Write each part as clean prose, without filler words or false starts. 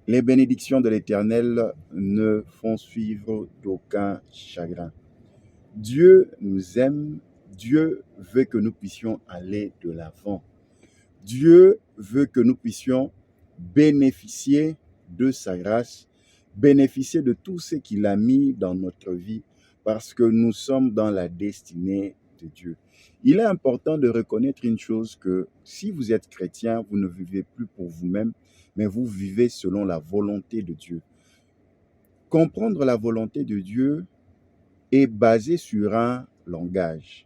Les bénédictions de l'Éternel ne font suivre d'aucun chagrin. Dieu nous aime, Dieu veut que nous puissions aller de l'avant. Dieu veut que nous puissions bénéficier de sa grâce, bénéficier de tout ce qu'il a mis dans notre vie, parce que nous sommes dans la destinée de Dieu. Il est important de reconnaître une chose, que si vous êtes chrétien, vous ne vivez plus pour vous-même, mais vous vivez selon la volonté de Dieu. Comprendre la volonté de Dieu est basé sur un langage.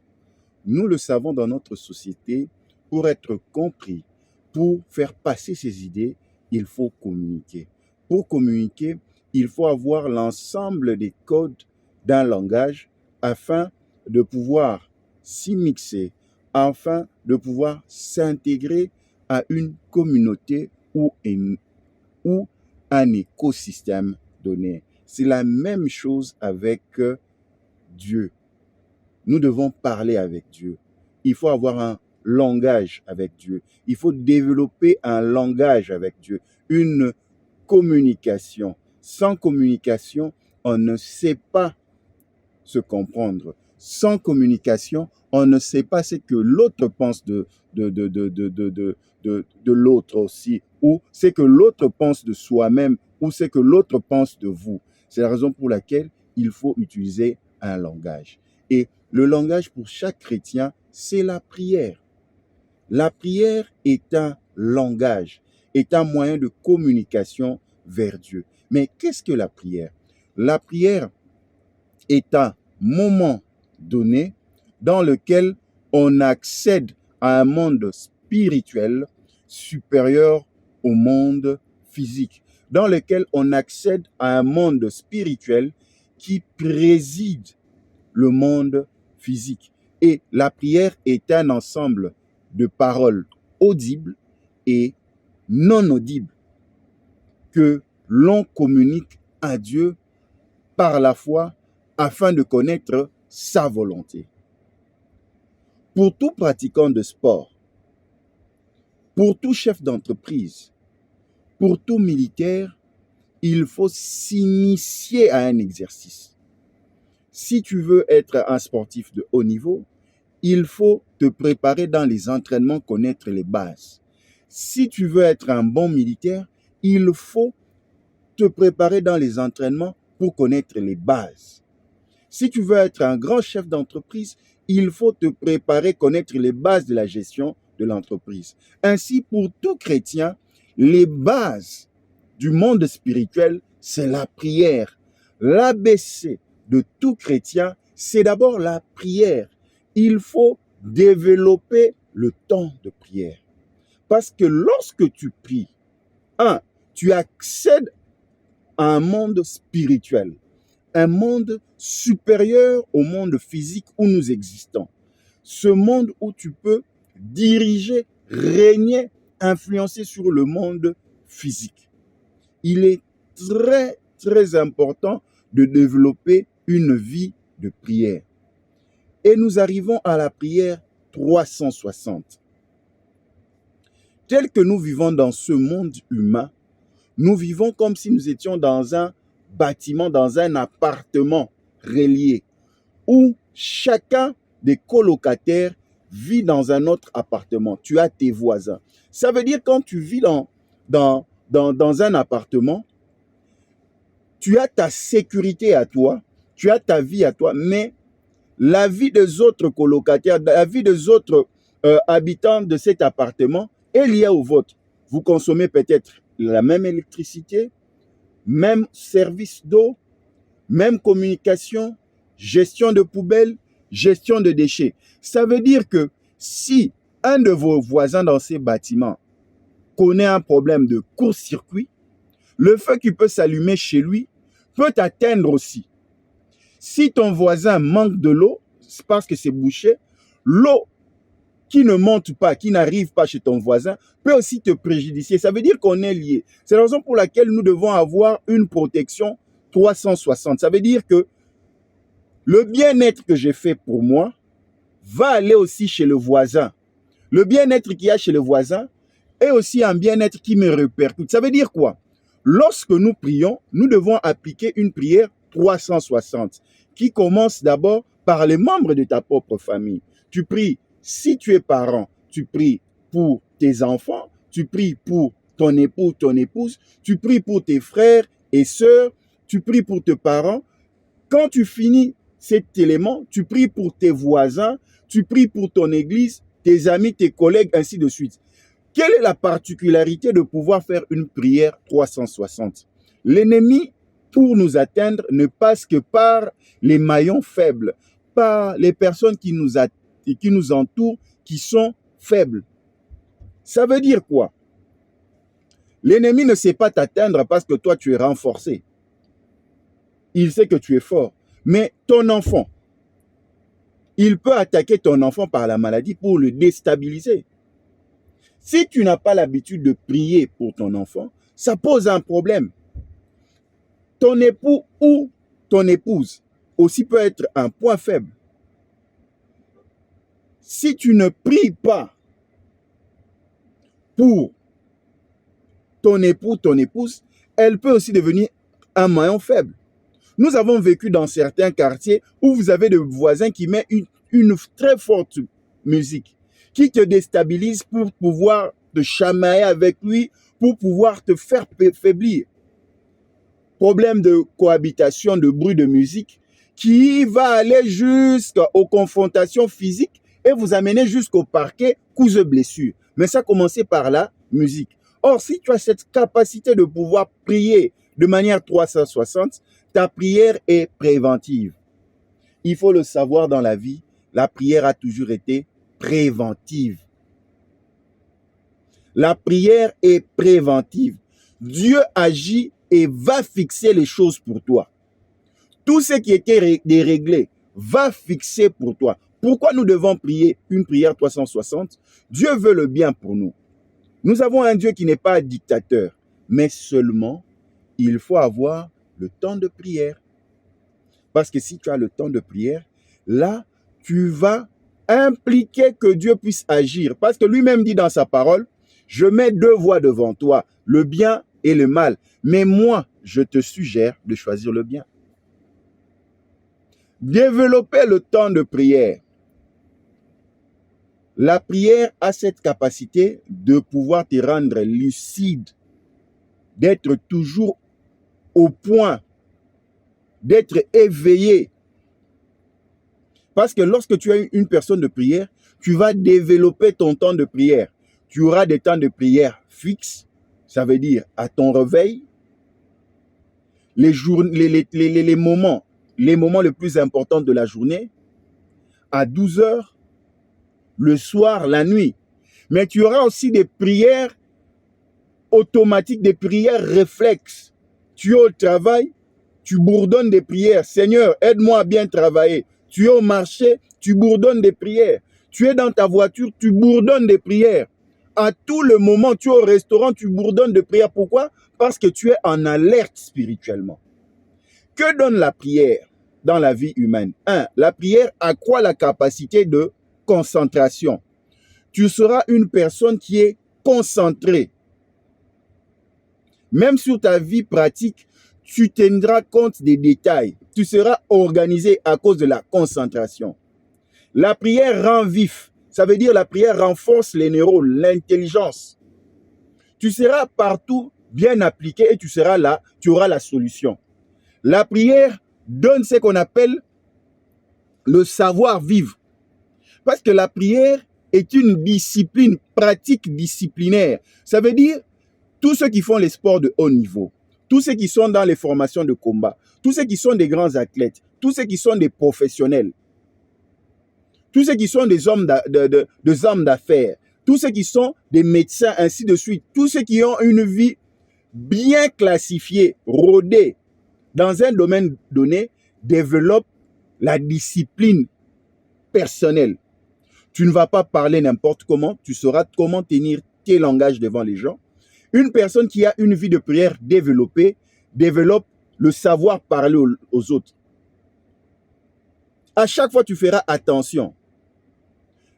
Nous le savons dans notre société, pour être compris, pour faire passer ses idées, il faut communiquer. Pour communiquer, il faut avoir l'ensemble des codes d'un langage afin de pouvoir s'y mixer, afin de pouvoir s'intégrer à une communauté ou un écosystème donné. C'est la même chose avec Dieu. Nous devons parler avec Dieu. Il faut avoir un langage avec Dieu. Il faut développer un langage avec Dieu, une communication. Sans communication, on ne sait pas se comprendre. Sans communication, on ne sait pas ce que l'autre pense de l'autre aussi, ou ce que l'autre pense de soi-même, ou ce que l'autre pense de vous. C'est la raison pour laquelle il faut utiliser un langage. Et le langage pour chaque chrétien, c'est la prière. La prière est un langage, est un moyen de communication vers Dieu. Mais qu'est-ce que la prière? La prière est un moment donné dans lequel on accède à un monde spirituel supérieur au monde physique, dans lequel on accède à un monde spirituel qui préside le monde physique. Et la prière est un ensemble de paroles audibles et non audibles que l'on communique à Dieu par la foi afin de connaître sa volonté. Pour tout pratiquant de sport, pour tout chef d'entreprise, pour tout militaire, il faut s'initier à un exercice. Si tu veux être un sportif de haut niveau, il faut te préparer dans les entraînements, connaître les bases. Si tu veux être un bon militaire, il faut te préparer dans les entraînements pour connaître les bases. Si tu veux être un grand chef d'entreprise, il faut te préparer, connaître les bases de la gestion de l'entreprise. Ainsi, pour tout chrétien, les bases du monde spirituel, c'est la prière. L'ABC de tout chrétien, c'est d'abord la prière. Il faut développer le temps de prière. Parce que lorsque tu pries, tu accèdes à un monde spirituel, un monde supérieur au monde physique où nous existons. Ce monde où tu peux diriger, régner, influencer sur le monde physique. Il est très, très important de développer une vie de prière. Et nous arrivons à la prière 360. Tel que nous vivons dans ce monde humain, nous vivons comme si nous étions dans un bâtiment, dans un appartement relié, où chacun des colocataires vit dans un autre appartement. Tu as tes voisins. Ça veut dire quand tu vis dans un appartement, tu as ta sécurité à toi, tu as ta vie à toi, mais la vie des autres colocataires, la vie des autres habitants de cet appartement est liée au vôtre. Vous consommez peut-être la même électricité, même service d'eau, même communication, gestion de poubelles, gestion de déchets. Ça veut dire que si un de vos voisins dans ces bâtiments connaît un problème de court-circuit, le feu qui peut s'allumer chez lui peut t'atteindre aussi. Si ton voisin manque de l'eau, c'est parce que c'est bouché, l'eau qui ne monte pas, qui n'arrive pas chez ton voisin, peut aussi te préjudicer. Ça veut dire qu'on est liés. C'est la raison pour laquelle nous devons avoir une protection 360. Ça veut dire que le bien-être que j'ai fait pour moi va aller aussi chez le voisin. Le bien-être qu'il y a chez le voisin est aussi un bien-être qui me répercute. Ça veut dire quoi? Lorsque nous prions, nous devons appliquer une prière 360 qui commence d'abord par les membres de ta propre famille. Tu pries, si tu es parent, tu pries pour tes enfants, tu pries pour ton époux, ton épouse, tu pries pour tes frères et sœurs, tu pries pour tes parents. Quand tu finis cet élément, tu pries pour tes voisins, tu pries pour ton église, tes amis, tes collègues, ainsi de suite. Quelle est la particularité de pouvoir faire une prière 360? L'ennemi, pour nous atteindre, ne passe que par les maillons faibles, par les personnes qui nous entourent, qui sont faibles. Ça veut dire quoi? L'ennemi ne sait pas t'atteindre parce que toi, tu es renforcé. Il sait que tu es fort. Mais ton enfant, il peut attaquer ton enfant par la maladie pour le déstabiliser. Si tu n'as pas l'habitude de prier pour ton enfant, ça pose un problème. Ton époux ou ton épouse aussi peut être un point faible. Si tu ne pries pas pour ton époux, ton épouse, elle peut aussi devenir un maillon faible. Nous avons vécu dans certains quartiers où vous avez des voisins qui mettent une très forte musique, qui te déstabilise pour pouvoir te chamailler avec lui, pour pouvoir te faire faiblir. Problème de cohabitation, de bruit de musique, qui va aller jusqu'aux confrontations physiques et vous amener jusqu'au parquet, cause de blessure. Mais ça a commencé par la musique. Or, si tu as cette capacité de pouvoir prier de manière 360, ta prière est préventive. Il faut le savoir dans la vie, la prière a toujours été préventive. La prière est préventive. Dieu agit et va fixer les choses pour toi. Tout ce qui était déréglé va fixer pour toi. Pourquoi nous devons prier une prière 360? Dieu veut le bien pour nous. Nous avons un Dieu qui n'est pas dictateur, mais seulement il faut avoir le temps de prière. Parce que si tu as le temps de prière, là, tu vas impliquer que Dieu puisse agir. Parce que lui-même dit dans sa parole, je mets deux voies devant toi, le bien et le mal. Mais moi, je te suggère de choisir le bien. Développer le temps de prière. La prière a cette capacité de pouvoir te rendre lucide, d'être toujours au point, d'être éveillé. Parce que lorsque tu es une personne de prière, tu vas développer ton temps de prière. Tu auras des temps de prière fixes, ça veut dire à ton réveil, les moments les plus importants de la journée, à 12 heures, le soir, la nuit. Mais tu auras aussi des prières automatiques, des prières réflexes. Tu es au travail, tu bourdonnes des prières. Seigneur, aide-moi à bien travailler. Tu es au marché, tu bourdonnes des prières. Tu es dans ta voiture, tu bourdonnes des prières. À tout le moment, tu es au restaurant, tu bourdonnes de prières. Pourquoi? Parce que tu es en alerte spirituellement. Que donne la prière dans la vie humaine? 1. La prière accroît la capacité de concentration. Tu seras une personne qui est concentrée. Même sur ta vie pratique, tu tiendras compte des détails. Tu seras organisé à cause de la concentration. La prière rend vif. Ça veut dire la prière renforce les neurones, l'intelligence. Tu seras partout bien appliqué et tu seras là, tu auras la solution. La prière donne ce qu'on appelle le savoir-vivre. Parce que la prière est une discipline, pratique disciplinaire. Ça veut dire tous ceux qui font les sports de haut niveau, tous ceux qui sont dans les formations de combat, tous ceux qui sont des grands athlètes, tous ceux qui sont des professionnels, tous ceux qui sont des hommes d'affaires, tous ceux qui sont des médecins, ainsi de suite, tous ceux qui ont une vie bien classifiée, rodée, dans un domaine donné, développent la discipline personnelle. Tu ne vas pas parler n'importe comment, tu sauras comment tenir tes langages devant les gens. Une personne qui a une vie de prière développée développe le savoir parler aux autres. À chaque fois, tu feras attention.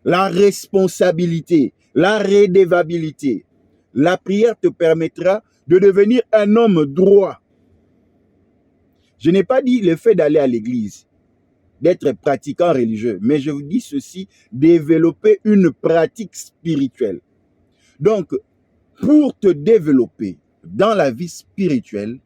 La responsabilité, la redevabilité. La prière te permettra de devenir un homme droit. Je n'ai pas dit le fait d'aller à l'église, d'être pratiquant religieux, mais je vous dis ceci, développer une pratique spirituelle. Donc, pour te développer dans la vie spirituelle,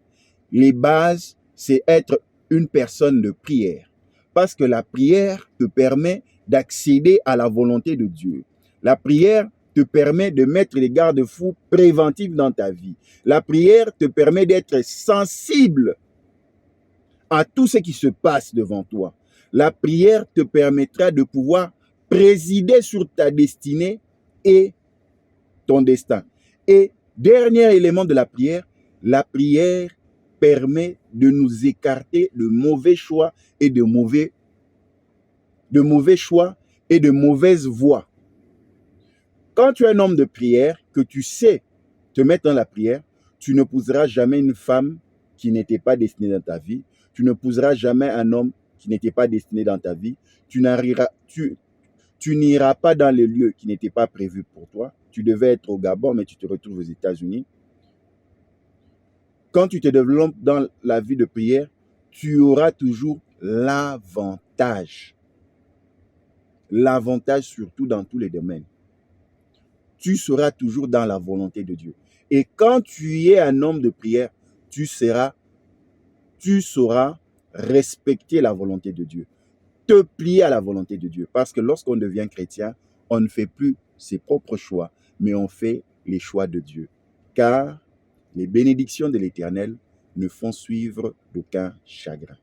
les bases, c'est être une personne de prière. Parce que la prière te permet d'accéder à la volonté de Dieu. La prière te permet de mettre les garde-fous préventifs dans ta vie. La prière te permet d'être sensible à tout ce qui se passe devant toi. La prière te permettra de pouvoir présider sur ta destinée et ton destin. Et dernier élément de la prière permet de nous écarter de mauvais choix et de mauvaises voies. Quand tu es un homme de prière, que tu sais te mettre dans la prière, tu n'épouseras jamais une femme qui n'était pas destinée dans ta vie. Tu n'épouseras jamais un homme qui n'était pas destiné dans ta vie. Tu n'iras pas dans les lieux qui n'étaient pas prévus pour toi. Tu devais être au Gabon, mais tu te retrouves aux États-Unis. Quand tu te développes dans la vie de prière, tu auras toujours l'avantage. L'avantage surtout dans tous les domaines. Tu seras toujours dans la volonté de Dieu. Et quand tu es un homme de prière, tu sauras respecter la volonté de Dieu. Te plier à la volonté de Dieu. Parce que lorsqu'on devient chrétien, on ne fait plus ses propres choix, mais on fait les choix de Dieu. Car les bénédictions de l'Éternel ne font suivre d'aucun chagrin.